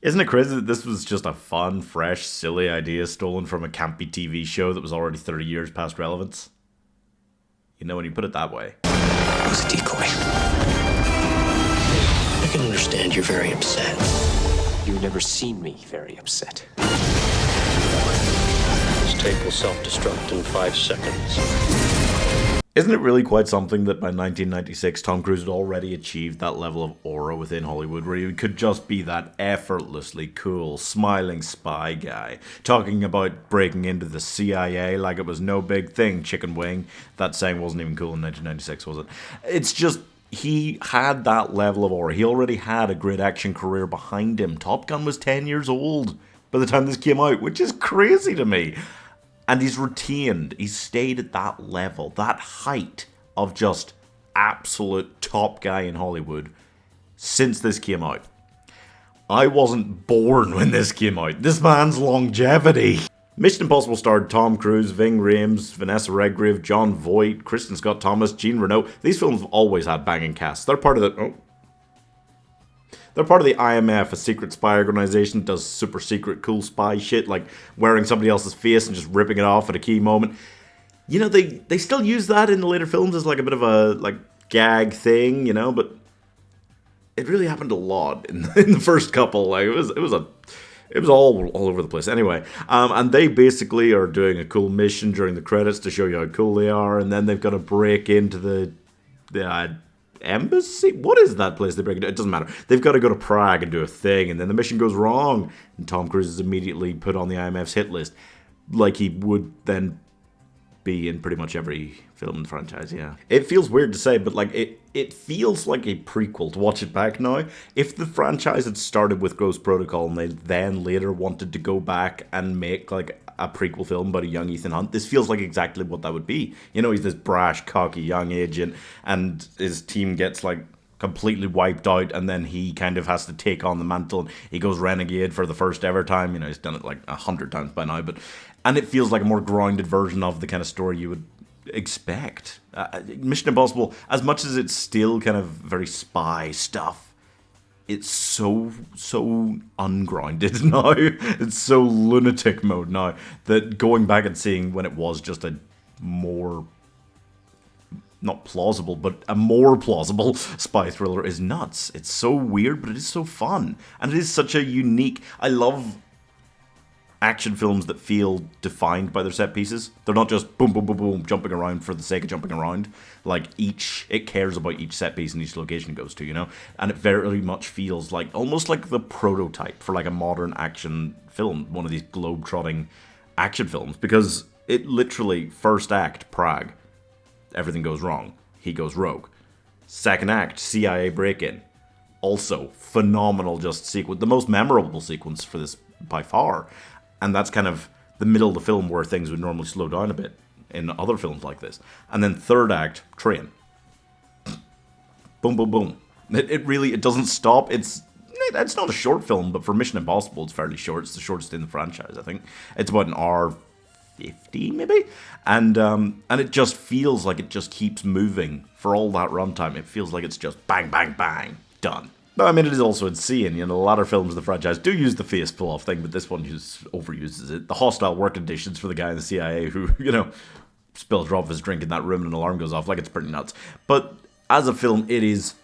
Isn't it crazy that this was just a fun, fresh, silly idea stolen from a campy TV show that was already 30 years past relevance? You know, when you put it that way. It was a decoy. I can understand you're very upset. You've never seen me very upset. This tape will self-destruct in 5 seconds. Isn't it really quite something that by 1996 Tom Cruise had already achieved that level of aura within Hollywood where he could just be that effortlessly cool, smiling spy guy, talking about breaking into the CIA like it was no big thing, chicken wing. That saying wasn't even cool in 1996, was it? It's just, he had that level of aura. He already had a great action career behind him. Top Gun was 10 years old by the time this came out, which is crazy to me. And he's stayed at that level, that height of just absolute top guy in Hollywood since this came out. I wasn't born when this came out. This man's longevity. Mission Impossible starred Tom Cruise, Ving Rhames, Vanessa Redgrave, John Voight, Kristen Scott Thomas, Jean Reno. These films have always had banging casts. They're part of the... They're part of the IMF, a secret spy organization that does super secret cool spy shit, like wearing somebody else's face and just ripping it off at a key moment. You know, they still use that in the later films as like a bit of a like gag thing, you know, but it really happened a lot in the first couple. Like it was all over the place. Anyway, and they basically are doing a cool mission during the credits to show you how cool they are, and then they've got to break into the embassy? What is that place they break into? It doesn't matter. They've got to go to Prague and do a thing, and then the mission goes wrong, and Tom Cruise is immediately put on the IMF's hit list, like he would then be in pretty much every film in the franchise, yeah. It feels weird to say, but like it feels like a prequel to watch it back now. If the franchise had started with Ghost Protocol and they then later wanted to go back and make like a prequel film about a young Ethan Hunt, this feels like exactly what that would be. You know, he's this brash, cocky young agent, and his team gets like completely wiped out, and then he kind of has to take on the mantle, and he goes renegade for the first ever time. You know, he's done it like 100 times by now, and it feels like a more grounded version of the kind of story you would expect. Mission Impossible, as much as it's still kind of very spy stuff, it's so ungrounded now. It's so lunatic mode now that going back and seeing when it was just a more, not plausible, but a more plausible spy thriller is nuts. It's so weird, but it is so fun. And it is such a unique... I love action films that feel defined by their set pieces. They're not just boom, boom, boom, boom, jumping around for the sake of jumping around. Like, it cares about each set piece and each location it goes to, you know? And it very much feels like, almost like the prototype for like a modern action film, one of these globe-trotting action films, because it literally, first act, Prague, everything goes wrong. He goes rogue. Second act, CIA break-in. Also, phenomenal just sequence. The most memorable sequence for this by far. And that's kind of the middle of the film where things would normally slow down a bit in other films like this. And then third act, train. Boom, boom, boom. It doesn't stop. It's not a short film, but for Mission Impossible, it's fairly short. It's the shortest in the franchise, I think. It's about an hour 50, maybe? And it just feels like it just keeps moving for all that runtime. It feels like it's just bang, bang, bang, done. But I mean, it is also insane. You know, a lot of films of the franchise do use the face pull-off thing, but this one just overuses it. The hostile work conditions for the guy in the CIA who, you know, spills a drop of his drink in that room and an alarm goes off, like, it's pretty nuts. But as a film, it is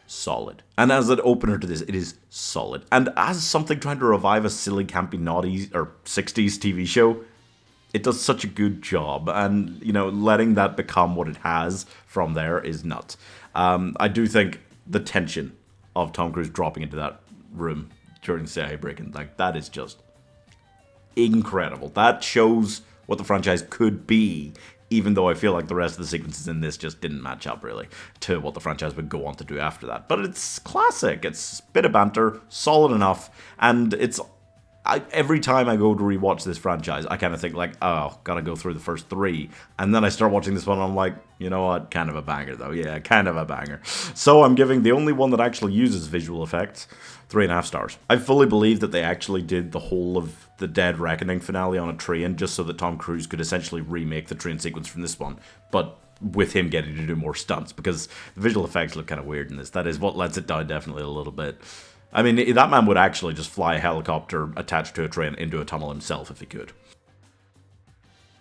solid. And as an opener to this, it is solid. And as something trying to revive a silly, campy, naughty, or 60s TV show, it does such a good job. And, you know, letting that become what it has from there is nuts. I do think the tension of Tom Cruise dropping into that room during the CIA break-in, like, that is just incredible. That shows what the franchise could be, even though I feel like the rest of the sequences in this just didn't match up, really, to what the franchise would go on to do after that. But it's classic. It's a bit of banter, solid enough, and every time I go to rewatch this franchise, I kind of think like, oh, gotta go through the first three. And then I start watching this one and I'm like, you know what, kind of a banger though. Yeah, kind of a banger. So I'm giving the only one that actually uses visual effects 3.5 stars. I fully believe that they actually did the whole of the Dead Reckoning finale on a train just so that Tom Cruise could essentially remake the train sequence from this one, but with him getting to do more stunts, because the visual effects look kind of weird in this. That is what lets it down definitely a little bit. I mean, that man would actually just fly a helicopter attached to a train into a tunnel himself if he could.